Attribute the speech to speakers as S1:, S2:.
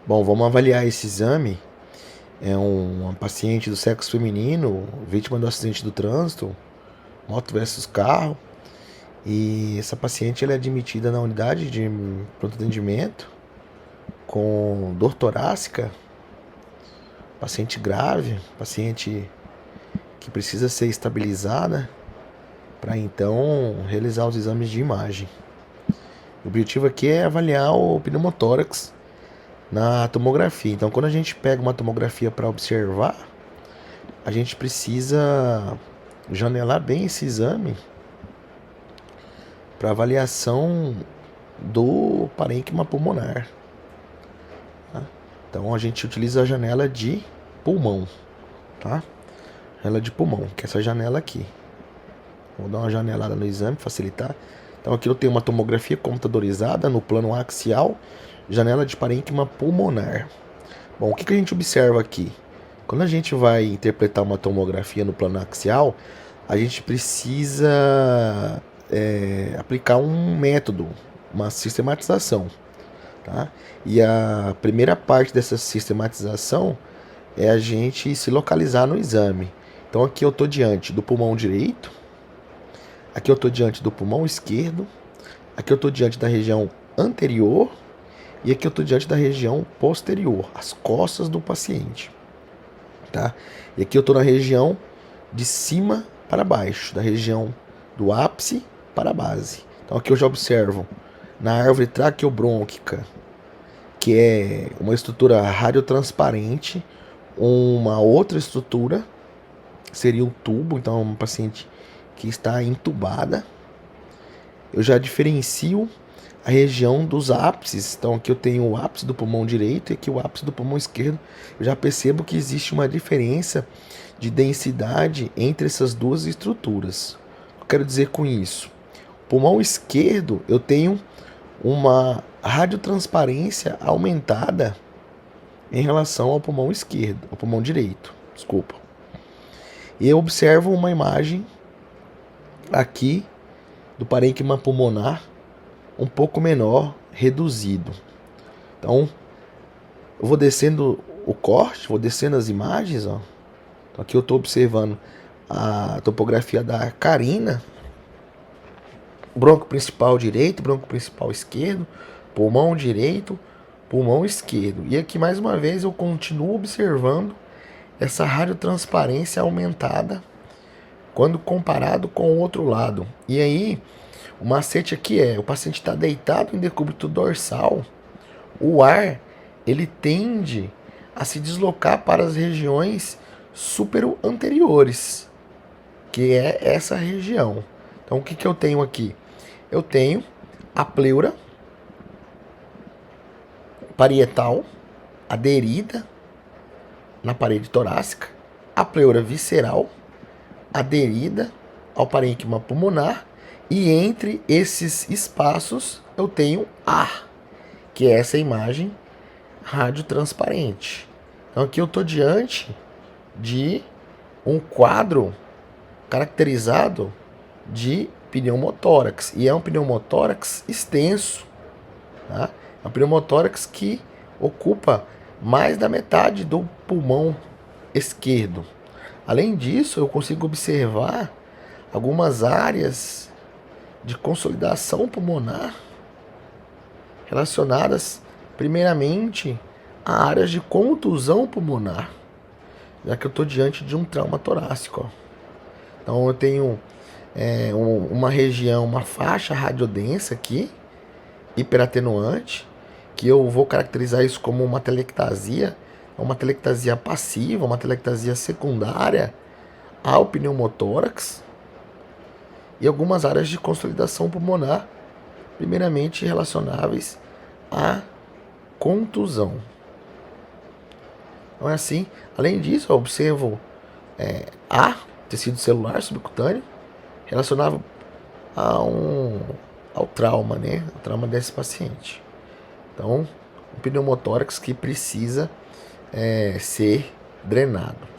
S1: Bom, vamos avaliar esse exame. É uma paciente do sexo feminino, vítima do acidente do trânsito, moto versus carro. E essa paciente ela é admitida na unidade de pronto atendimento com dor torácica, paciente grave, paciente que precisa ser estabilizada para então realizar os exames de imagem. O objetivo aqui é avaliar o pneumotórax na tomografia. Então, quando a gente pega uma tomografia para observar, a gente precisa janelar bem esse exame para avaliação do parênquima pulmonar. Tá? Então, a gente utiliza a janela de pulmão, tá? Janela de pulmão, que é essa janela aqui. Vou dar uma janelada no exame, facilitar. Então, aqui eu tenho uma tomografia computadorizada no plano axial, janela de parênquima pulmonar. Bom, o que a gente observa aqui? Quando a gente vai interpretar uma tomografia no plano axial, a gente precisa aplicar um método, uma sistematização. Tá? E a primeira parte dessa sistematização é a gente se localizar no exame. Então aqui eu estou diante do pulmão direito, aqui eu estou diante do pulmão esquerdo, aqui eu estou diante da região anterior e aqui eu estou diante da região posterior, as costas do paciente. Tá? E aqui eu estou na região de cima para baixo, da região do ápice para a base. Então aqui eu já observo na árvore traqueobrônquica, que é uma estrutura radiotransparente, uma outra estrutura seria o tubo, então é uma paciente que está entubada. Eu já diferencio a região dos ápices. Então aqui eu tenho o ápice do pulmão direito e aqui o ápice do pulmão esquerdo. Eu já percebo que existe uma diferença de densidade entre essas duas estruturas. O que eu quero dizer com isso? O pulmão esquerdo eu tenho uma radiotransparência aumentada em relação ao pulmão esquerdo, ao pulmão direito, desculpa. E eu observo uma imagem aqui do parênquima pulmonar um pouco menor, reduzido. Então, eu vou descendo o corte, vou descendo as imagens, ó. Então, aqui eu estou observando a topografia da carina, bronco principal direito, bronco principal esquerdo, pulmão direito, pulmão esquerdo. E aqui mais uma vez eu continuo observando essa radiotransparência aumentada quando comparado com o outro lado. E aí, o macete aqui é, o paciente está deitado em decúbito dorsal, o ar ele tende a se deslocar para as regiões superanteriores, que é essa região. Então o que eu tenho aqui? Eu tenho a pleura parietal aderida na parede torácica, a pleura visceral aderida ao parênquima pulmonar, e entre esses espaços eu tenho ar, que é essa imagem radiotransparente. Então aqui eu estou diante de um quadro caracterizado de pneumotórax, e é um pneumotórax extenso, tá? É um pneumotórax que ocupa mais da metade do pulmão esquerdo. Além disso, eu consigo observar algumas áreas de consolidação pulmonar relacionadas primeiramente a áreas de contusão pulmonar, já que eu estou diante de um trauma torácico. Então eu tenho uma região, uma faixa radiodensa aqui, hiperatenuante, que eu vou caracterizar isso como uma telectasia passiva, uma telectasia secundária ao pneumotórax, e algumas áreas de consolidação pulmonar, primeiramente relacionáveis à contusão. Então é assim. Além disso, eu observo tecido celular subcutâneo relacionado ao trauma, né? O trauma desse paciente. Então, um pneumotórax que precisa ser drenado.